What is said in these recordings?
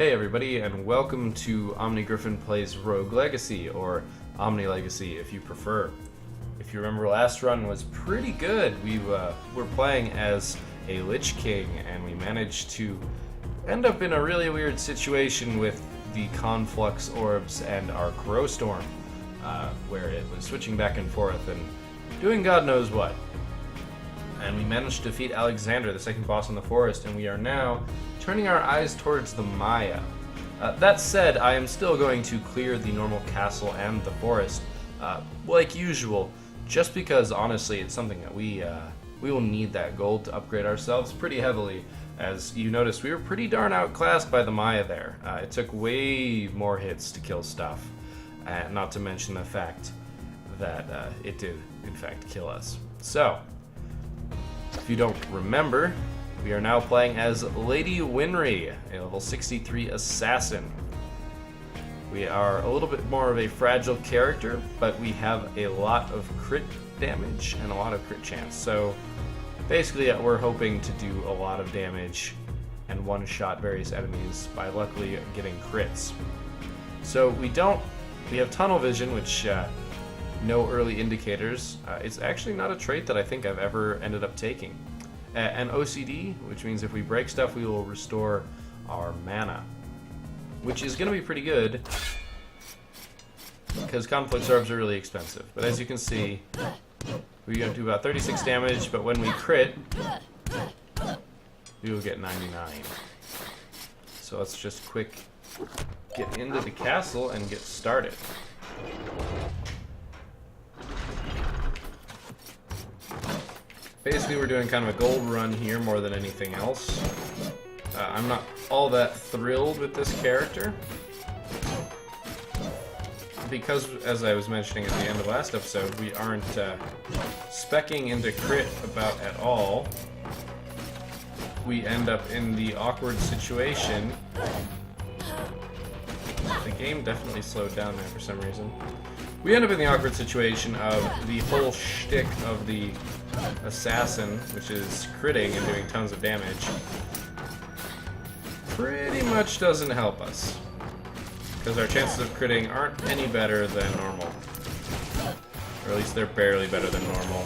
Hey everybody, and welcome to Omni Griffin Plays Rogue Legacy, or Omni Legacy if you prefer. If you remember, last run was pretty good. We were playing as a Lich King, and we managed to end up in a really weird situation with the Conflux Orbs and our Crow Storm, where it was switching back and forth and doing God knows what. And we managed to defeat Alexander, the second boss in the forest, and we are now turning our eyes towards the Maya. That said, I am still going to clear the normal castle and the forest, like usual, just because, honestly, it's something that we will need that gold to upgrade ourselves pretty heavily. As you noticed, we were pretty darn outclassed by the Maya there. It took way more hits to kill stuff, not to mention the fact that it did, in fact, kill us. So, if you don't remember, we are now playing as Lady Winry, a level 63 assassin. We are a little bit more of a fragile character, but we have a lot of crit damage and a lot of crit chance. So basically we're hoping to do a lot of damage and one-shot various enemies by luckily getting crits. So we have tunnel vision, which no early indicators. It's actually not a trait that I think I've ever ended up taking. And OCD, which means if we break stuff, we will restore our mana, which is going to be pretty good because Conflux Orbs are really expensive. But as you can see, we're going to do about 36 damage, but when we crit, we will get 99. So let's just quick get into the castle and get started. Basically, we're doing kind of a gold run here more than anything else. I'm not all that thrilled with this character, because, as I was mentioning at the end of last episode, we aren't speccing into crit about at all. We end up in the awkward situation. The game definitely slowed down there for some reason. We end up in the awkward situation of the whole shtick of the assassin, which is critting and doing tons of damage, pretty much doesn't help us, because our chances of critting aren't any better than normal, or at least they're barely better than normal.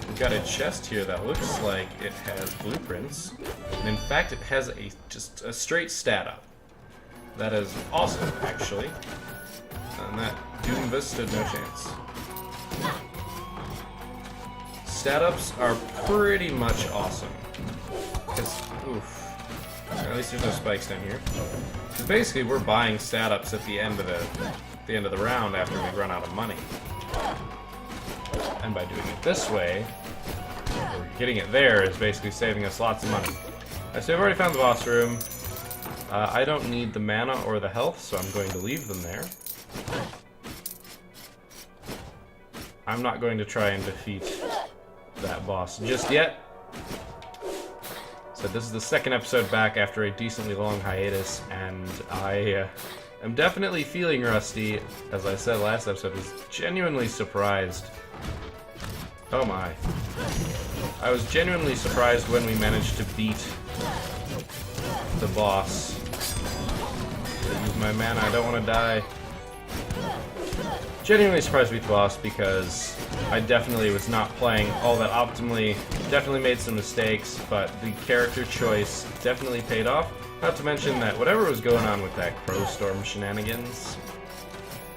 We've got a chest here that looks like it has blueprints, and in fact it has just a straight stat up. That is awesome, actually, and that Doomva stood no chance. Stat ups are pretty much awesome. Because, oof. At least there's no spikes down here. Because basically we're buying stat ups at the end of the round after we run out of money. And by doing it this way, or getting it there, is basically saving us lots of money. So I've already found the boss room. I don't need the mana or the health, so I'm going to leave them there. I'm not going to try and defeat that boss just yet. So this is the second episode back after a decently long hiatus, and I am definitely feeling rusty. As I said last episode, I was genuinely surprised. Oh my. I was genuinely surprised when we managed to beat the boss. Use my mana, I don't want to die. Genuinely surprised to beat the boss because I definitely was not playing all that optimally, definitely made some mistakes, but the character choice definitely paid off. Not to mention that whatever was going on with that Crow Storm shenanigans,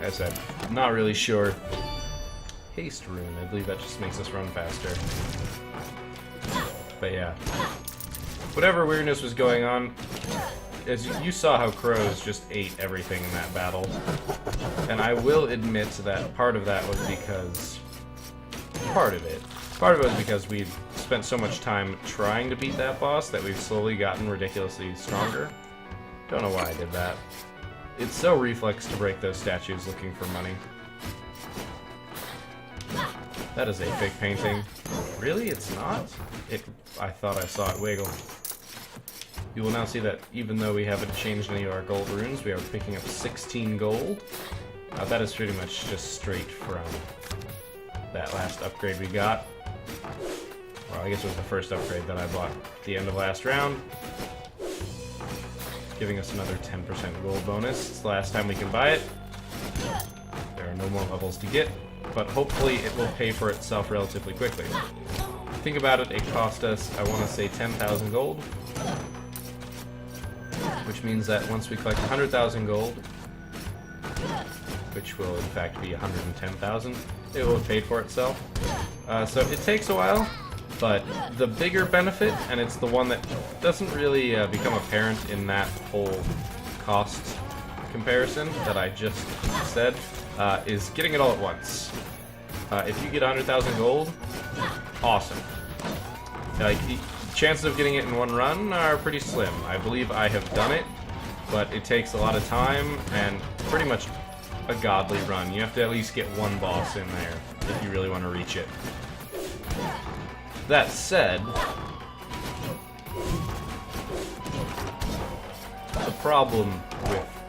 as I said, not really sure. Haste rune, I believe that just makes us run faster. But yeah, whatever weirdness was going on, as you saw how crows just ate everything in that battle. And I will admit that part of that was because... Part of it was because we've spent so much time trying to beat that boss that we've slowly gotten ridiculously stronger. Don't know why I did that. It's so reflex to break those statues looking for money. That is a fake painting. Really? It's not? I thought I saw it wiggle. You will now see that even though we haven't changed any of our gold runes, we are picking up 16 gold. That is pretty much just straight from that last upgrade we got. Well, I guess it was the first upgrade that I bought at the end of last round. giving us another 10% gold bonus. It's the last time we can buy it. There are no more levels to get, but hopefully it will pay for itself relatively quickly. Think about it, it cost us, I want to say 10,000 gold, which means that once we collect 100,000 gold, which will in fact be 110,000, it will have paid for itself. So it takes a while, but the bigger benefit, and it's the one that doesn't really become apparent in that whole cost comparison that I just said, is getting it all at once. If you get 100,000 gold, awesome. Like, the chances of getting it in one run are pretty slim. I believe I have done it, but it takes a lot of time and pretty much a godly run. You have to at least get one boss in there if you really want to reach it. That said, the problem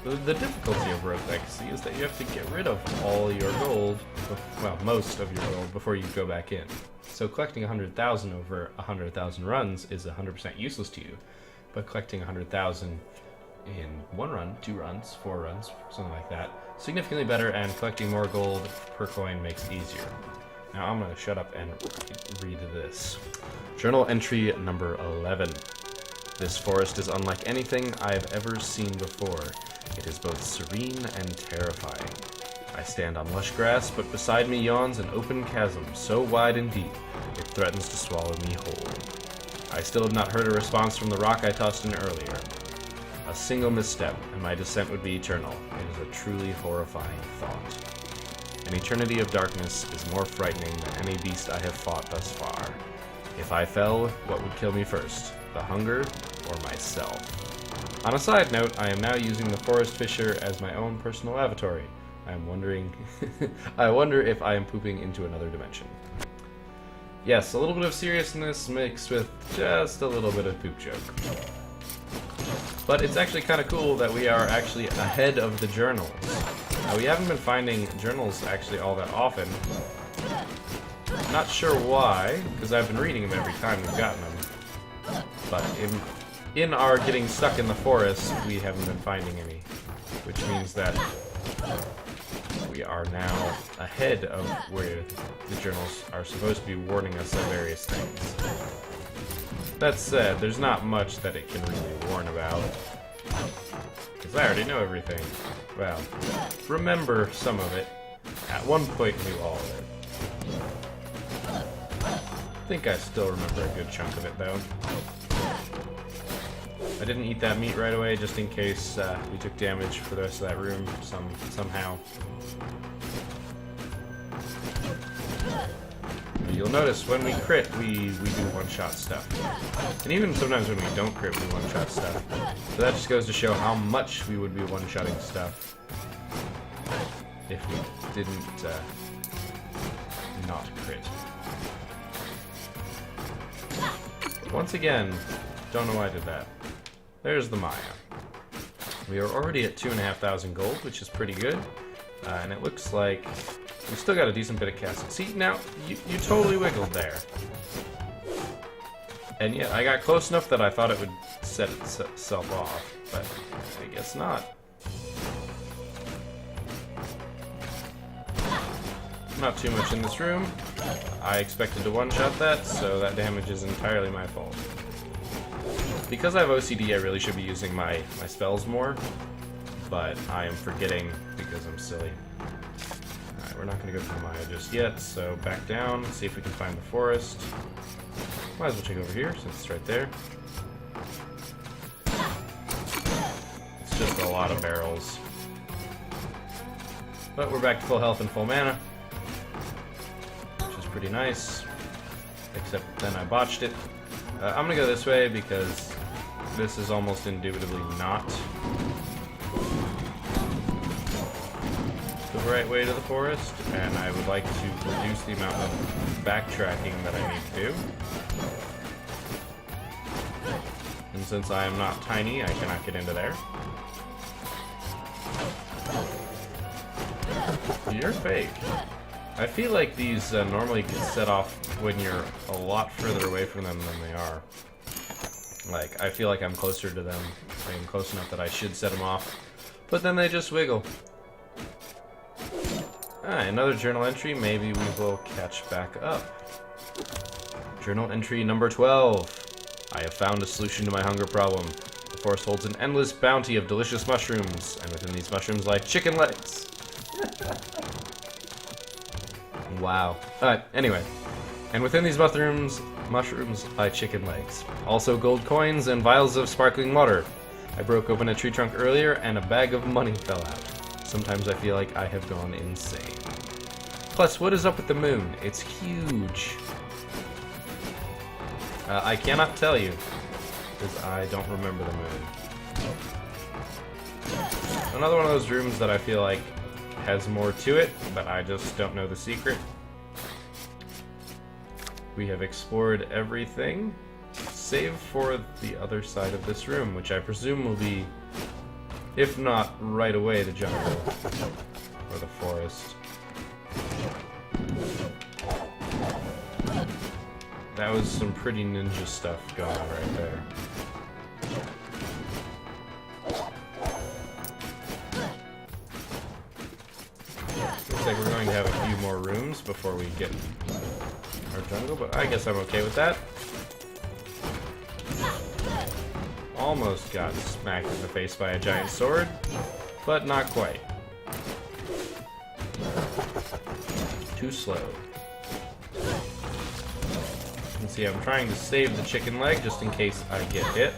with the difficulty of Rogue Legacy is that you have to get rid of all your gold, well, most of your gold, before you go back in. So collecting 100,000 over 100,000 runs is 100% useless to you, but collecting 100,000 in 1 run, 2 runs, 4 runs, something like that, significantly better, and collecting more gold per coin makes it easier. Now I'm going to shut up and read this. Journal entry number 11. This forest is unlike anything I've ever seen before. It is both serene and terrifying. I stand on lush grass, but beside me yawns an open chasm so wide and deep, it threatens to swallow me whole. I still have not heard a response from the rock I tossed in earlier. A single misstep, and my descent would be eternal. It is a truly horrifying thought. An eternity of darkness is more frightening than any beast I have fought thus far. If I fell, what would kill me first? The hunger, or myself? On a side note, I am now using the Forest Fisher as my own personal lavatory. I'm wondering... I wonder if I am pooping into another dimension. Yes, a little bit of seriousness mixed with just a little bit of poop joke. But it's actually kind of cool that we are actually ahead of the journals. Now, we haven't been finding journals actually all that often. Not sure why, because I've been reading them every time we've gotten them. But in our getting stuck in the forest, we haven't been finding any. Which means that we are now ahead of where the journals are supposed to be warning us of various things. That said, there's not much that it can really warn about. Because I already know everything. Well, remember some of it. At one point knew all of it. I think I still remember a good chunk of it, though. I didn't eat that meat right away, just in case we took damage for the rest of that room somehow. You'll notice when we crit, we do one-shot stuff. And even sometimes when we don't crit, we one-shot stuff. So that just goes to show how much we would be one-shotting stuff if we didn't not crit. Once again, don't know why I did that. There's the Maya. We are already at 2,500 gold, which is pretty good. And it looks like we still got a decent bit of casting. See, now, you totally wiggled there. And yeah, I got close enough that I thought it would set itself off, but I guess not. Not too much in this room. I expected to one-shot that, so that damage is entirely my fault. Because I have OCD, I really should be using my spells more, but I am forgetting because I'm silly. Alright, we're not going to go to the Maya just yet, so back down, see if we can find the forest. Might as well check over here, since it's right there. It's just a lot of barrels. But we're back to full health and full mana, which is pretty nice. Except then I botched it. I'm going to go this way because this is almost indubitably not the right way to the forest, and I would like to reduce the amount of backtracking that I need to do. And since I am not tiny, I cannot get into there. You're fake. I feel like these normally get set off when you're a lot further away from them than they are. Like, I feel like I'm closer to them. I'm close enough that I should set them off. But then they just wiggle. Another journal entry. Maybe we will catch back up. Journal entry number 12. I have found a solution to my hunger problem. The forest holds an endless bounty of delicious mushrooms, and within these mushrooms lie chicken legs. Wow. Anyway. And within these mushrooms lie chicken legs. Also gold coins and vials of sparkling water. I broke open a tree trunk earlier, and a bag of money fell out. Sometimes I feel like I have gone insane. Plus, what is up with the moon? It's huge. I cannot tell you, because I don't remember the moon. Another one of those rooms that I feel like has more to it, but I just don't know the secret. We have explored everything, save for the other side of this room, which I presume will be, if not right away, the jungle or the forest. That was some pretty ninja stuff going on right there. Looks like we're going to have a few more rooms before we get our jungle, but I guess I'm okay with that. Almost got smacked in the face by a giant sword, but not quite. Too slow. You can see I'm trying to save the chicken leg just in case I get hit.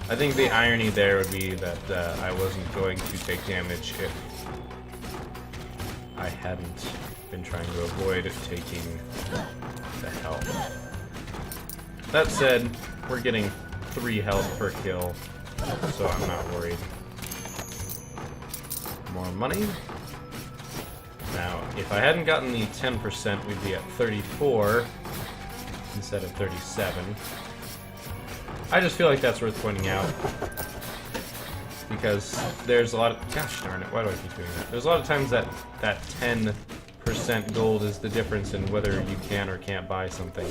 I think the irony there would be that I wasn't going to take damage if I hadn't been trying to avoid taking the health. That said, we're getting 3 health per kill, so I'm not worried. More money. Now, if I hadn't gotten the 10%, we'd be at 34 instead of 37. I just feel like that's worth pointing out, because there's a lot of... Gosh darn it, why do I keep doing that? There's a lot of times that 10% gold is the difference in whether you can or can't buy something.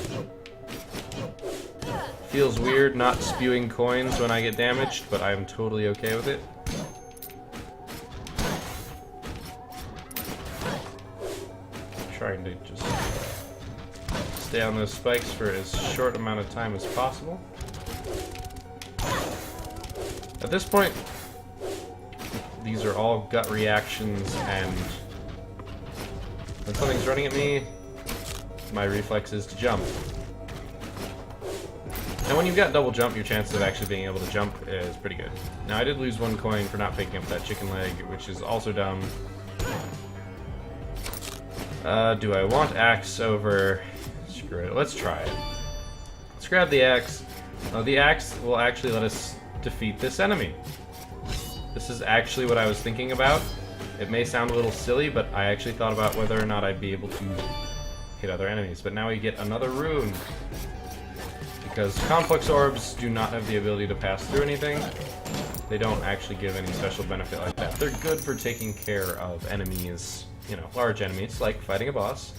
Feels weird not spewing coins when I get damaged, but I'm totally okay with it. Trying to just stay on those spikes for as short amount of time as possible. At this point, these are all gut reactions, and when something's running at me, my reflex is to jump. And when you've got double jump, your chance of actually being able to jump is pretty good. Now, I did lose 1 coin for not picking up that chicken leg, which is also dumb. Do I want axe over... Screw it, let's try it. Let's grab the axe. The axe will actually let us defeat this enemy. This is actually what I was thinking about. It may sound a little silly, but I actually thought about whether or not I'd be able to hit other enemies. But now we get another rune. Because complex orbs do not have the ability to pass through anything. They don't actually give any special benefit like that. They're good for taking care of enemies, you know, large enemies, like fighting a boss.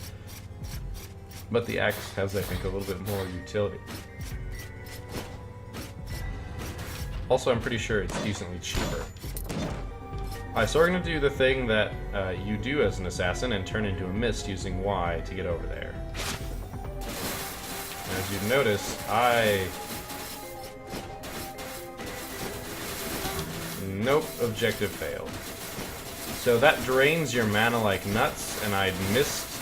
But the axe has, I think, a little bit more utility. Also, I'm pretty sure it's decently cheaper. Alright, so we're going to do the thing that you do as an assassin and turn into a mist using Y to get over there. As you notice, Nope, objective failed. So that drains your mana like nuts, and I missed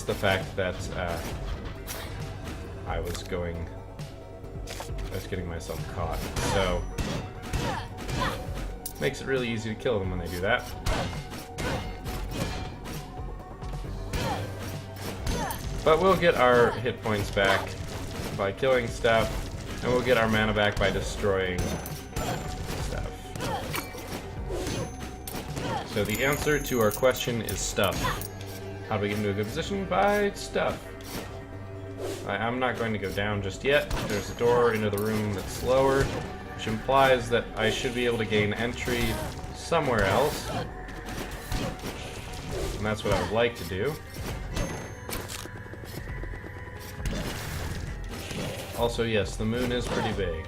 the fact that I was getting myself caught. So makes it really easy to kill them when they do that. But we'll get our hit points back by killing stuff, and we'll get our mana back by destroying stuff. So the answer to our question is stuff. How do we get into a good position? By stuff. I'm not going to go down just yet. There's a door into the room that's lower, which implies that I should be able to gain entry somewhere else. And that's what I would like to do. Also, yes, the moon is pretty big.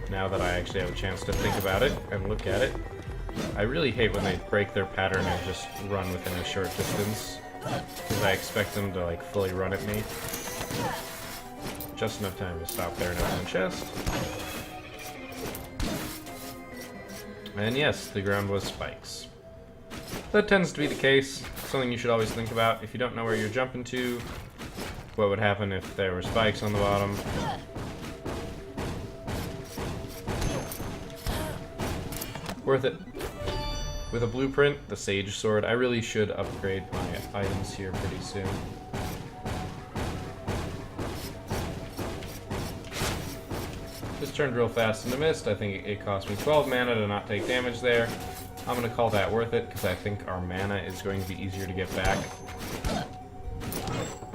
Now that I actually have a chance to think about it and look at it. I really hate when they break their pattern and just run within a short distance. Because I expect them to, like, fully run at me. Just enough time to stop there and open the chest. And yes, the ground was spikes. That tends to be the case. Something you should always think about. If you don't know where you're jumping to, what would happen if there were spikes on the bottom? Worth it. With a blueprint, the Sage Sword, I really should upgrade my items here pretty soon. Just turned real fast into mist. I think it cost me 12 mana to not take damage there. I'm going to call that worth it, because I think our mana is going to be easier to get back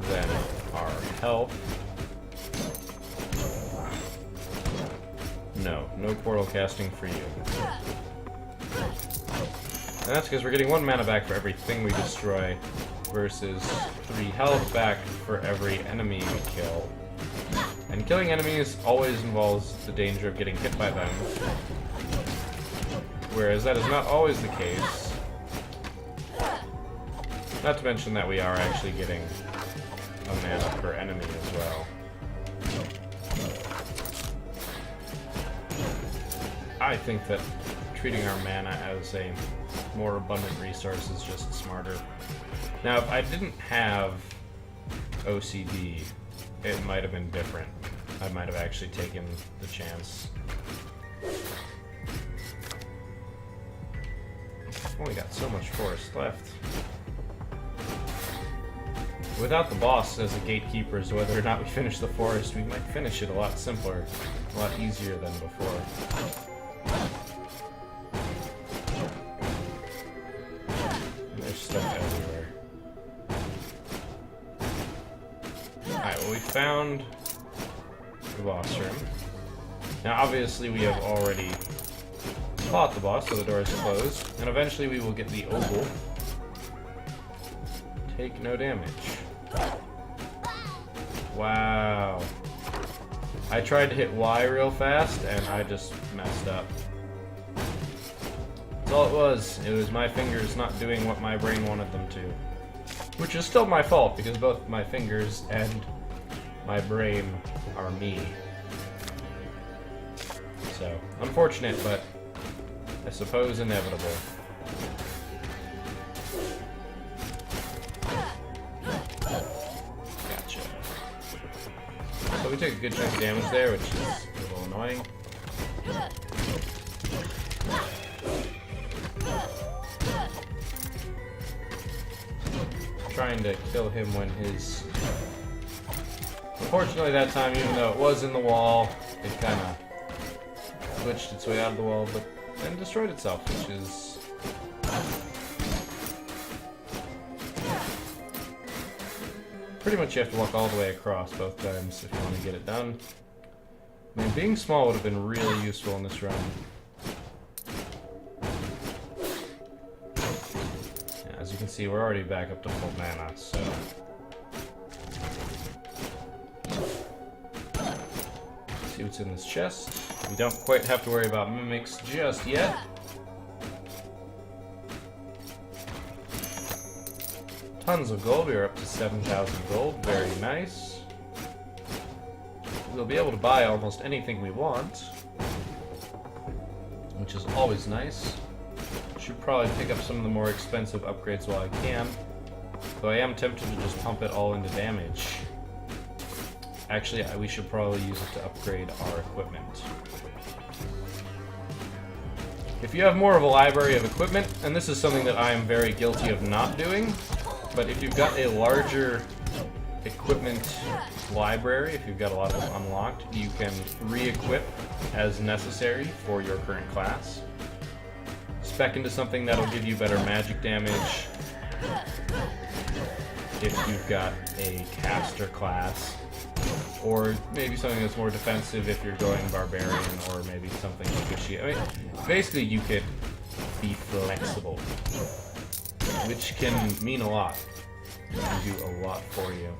than our health. No portal casting for you. And that's because we're getting 1 mana back for everything we destroy, versus 3 health back for every enemy we kill. And killing enemies always involves the danger of getting hit by them. Whereas that is not always the case. Not to mention that we are actually getting a mana per enemy as well. I think that treating our mana as a more abundant resource is just smarter. Now, if I didn't have OCD, it might have been different. I might have actually taken the chance. I've only got so much forest left. Without the boss as a gatekeeper as to whether or not we finish the forest, we might finish it a lot simpler, a lot easier than before. And there's stuff everywhere. Alright, well, we found the boss room. Now, obviously, we have already fought the boss, so the door is closed. And eventually we will get the oval. Take no damage. Wow. I tried to hit Y real fast, and I just messed up. That's all it was. It was my fingers not doing what my brain wanted them to. Which is still my fault, because both my fingers and my brain are me. So, unfortunate, but I suppose inevitable. Gotcha. So we took a good chunk of damage there, which is a little annoying. Trying to kill him when his... Unfortunately that time, even though it was in the wall, it kind of glitched its way out of the wall, but then destroyed itself, which is... Pretty much you have to walk all the way across both times if you want to get it done. I mean, being small would have been really useful in this run. Yeah, as you can see, we're already back up to full mana, so... See what's in this chest. We don't quite have to worry about mimics just yet. Tons of gold. We are up to 7,000 gold. Very nice. We'll be able to buy almost anything we want, which is always nice. Should probably pick up some of the more expensive upgrades while I can, though I am tempted to just pump it all into damage. Actually, we should probably use it to upgrade our equipment. If you have more of a library of equipment, and this is something that I am very guilty of not doing, but if you've got a larger equipment library, if you've got a lot of them unlocked, you can re-equip as necessary for your current class. Spec into something that'll give you better magic damage. If you've got a caster class, or maybe something that's more defensive if you're going barbarian, or maybe something squishy. I mean, basically you could be flexible, which can mean a lot. It can do a lot for you.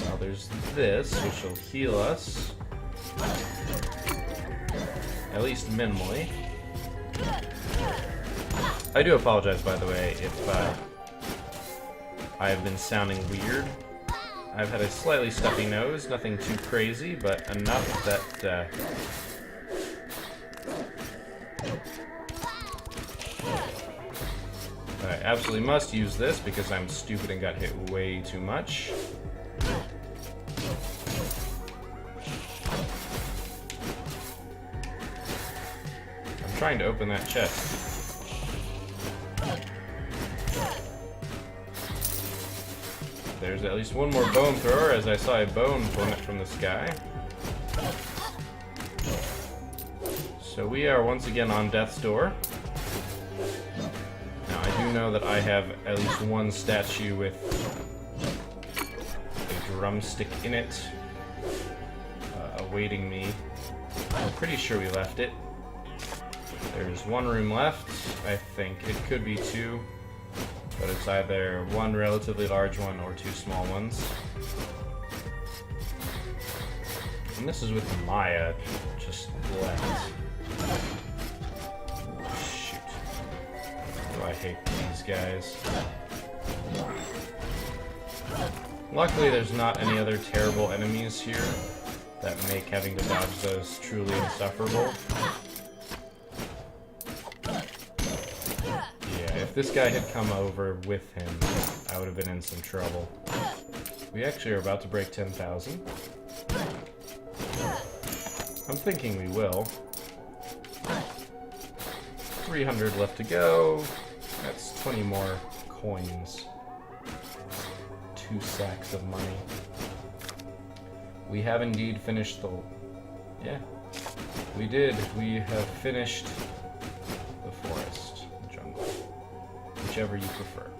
Well, there's this, which will heal us. At least minimally. I do apologize, by the way, if I have been sounding weird. I've had a slightly stuffy nose, nothing too crazy, but enough that I absolutely must use this because I'm stupid and got hit way too much. I'm trying to open that chest. There's at least one more bone thrower, as I saw a bone plummet from the sky. So we are once again on death's door. Now I do know that I have at least one statue with a drumstick in it, awaiting me. I'm pretty sure we left it. There's one room left, I think. It could be two. But it's either one relatively large one or two small ones. And this is with Maya just left. Shoot. Do I hate these guys. Luckily there's not any other terrible enemies here that make having to dodge those truly insufferable. If this guy had come over with him, I would have been in some trouble. We actually are about to break 10,000. I'm thinking we will. 300 left to go. That's 20 more coins. 2 sacks of money. We have indeed finished the... Yeah. We did. We have finished the forest. Jungle. Whichever you prefer.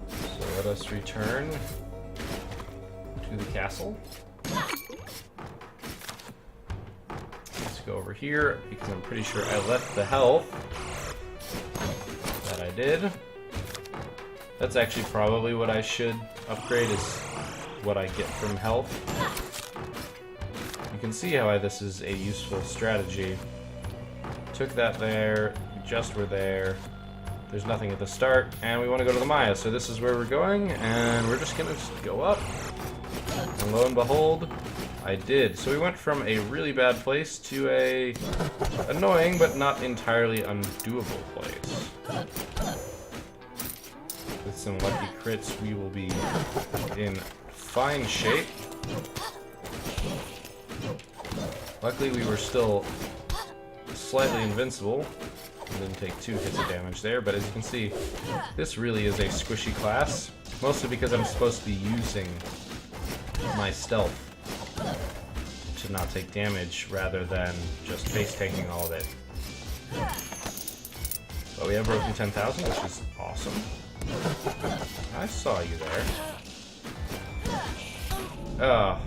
So let us return to the castle. Let's go over here because I'm pretty sure I left the health that I did. That's actually probably what I should upgrade, is what I get from health. You can see how this is a useful strategy. Took that there. Just were there. There's nothing at the start, and we want to go to the Maya, so this is where we're going, and we're just gonna go up. And lo and behold, I did. So we went from a really bad place to a annoying but not entirely undoable place. With some lucky crits, we will be in fine shape. Luckily, we were still slightly invincible. Didn't take 2 hits of damage there, but as you can see, this really is a squishy class, mostly because I'm supposed to be using my stealth to not take damage rather than just face taking all of it. But we have broken 10,000, which is awesome. I saw you there. Oh,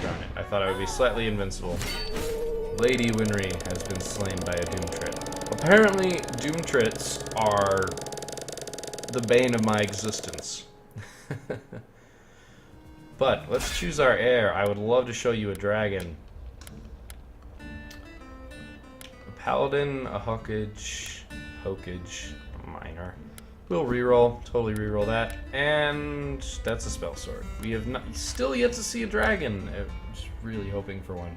darn it. I thought I would be slightly invincible. Lady Winry has been slain by a Doom Trit. Apparently, Doom Trits are the bane of my existence. But, let's choose our heir. I would love to show you a dragon. A paladin, a hokage, a miner. We'll reroll, totally reroll that. And that's a spell sword. We have not, still yet to see a dragon. I was really hoping for one.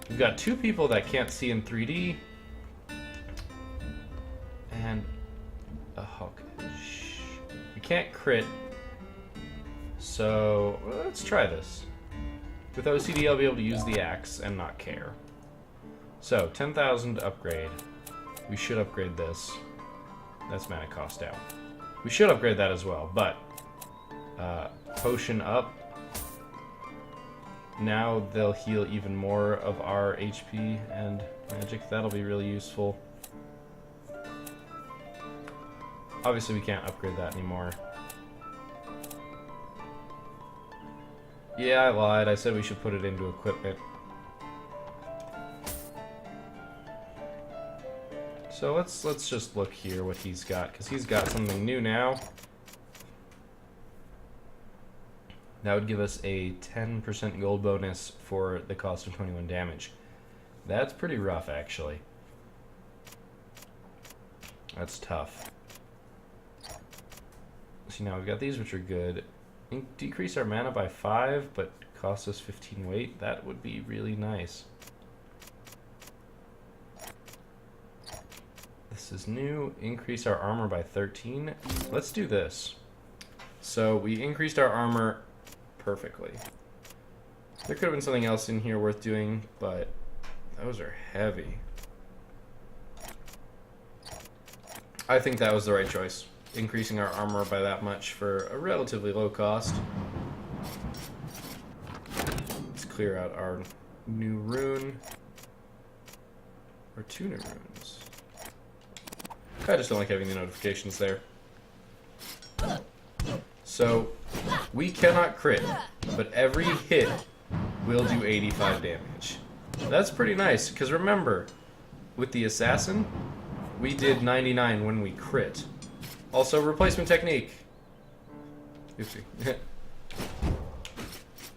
We've got 2 people that can't see in 3D. And a hokage. We can't crit. So, let's try this. With OCD, I'll be able to use the axe and not care. So, 10,000 to upgrade. We should upgrade this. That's mana cost out. We should upgrade that as well, but potion up. Now they'll heal even more of our HP and magic. That'll be really useful. Obviously we can't upgrade that anymore. Yeah, I lied. I said we should put it into equipment. So let's just look here what he's got, because he's got something new now. That would give us a 10% gold bonus for the cost of 21 damage. That's pretty rough, actually. That's tough. See, now we've got these, which are good. Decrease our mana by 5, but cost us 15 weight. That would be really nice. This is new. Increase our armor by 13. Let's do this. So we increased our armor perfectly. There could have been something else in here worth doing, but those are heavy. I think that was the right choice. Increasing our armor by that much for a relatively low cost. Let's clear out our new rune. Or 2 new runes. I just don't like having the notifications there. So, we cannot crit, but every hit will do 85 damage. That's pretty nice, because remember, with the assassin, we did 99 when we crit. Also, replacement technique. Oopsie.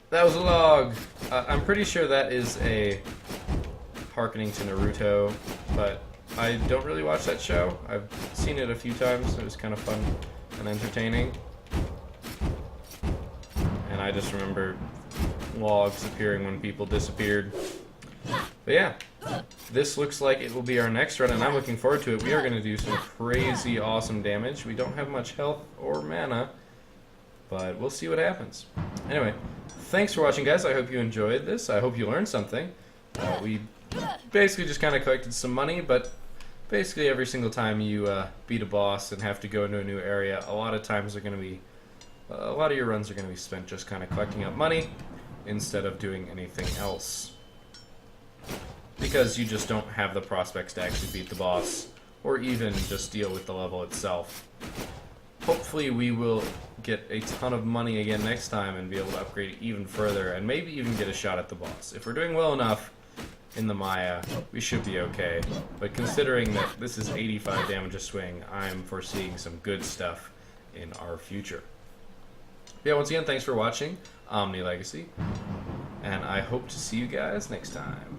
That was a log. I'm pretty sure that is a hearkening to Naruto, but I don't really watch that show. I've seen it a few times. It was kind of fun and entertaining. And I just remember logs appearing when people disappeared. But yeah, this looks like it will be our next run, and I'm looking forward to it. We are going to do some crazy awesome damage. We don't have much health or mana, but we'll see what happens. Anyway, thanks for watching, guys. I hope you enjoyed this. I hope you learned something. We basically just kind of collected some money, but basically every single time you beat a boss and have to go into a new area, a lot of times are going to be, a lot of your runs are going to be spent just kind of collecting up money instead of doing anything else. Because you just don't have the prospects to actually beat the boss, or even just deal with the level itself. Hopefully we will get a ton of money again next time and be able to upgrade it even further, and maybe even get a shot at the boss. If we're doing well enough in the Maya, we should be okay. But considering that this is 85 damage a swing, I'm foreseeing some good stuff in our future. Yeah, once again, thanks for watching Omni Legacy, and I hope to see you guys next time.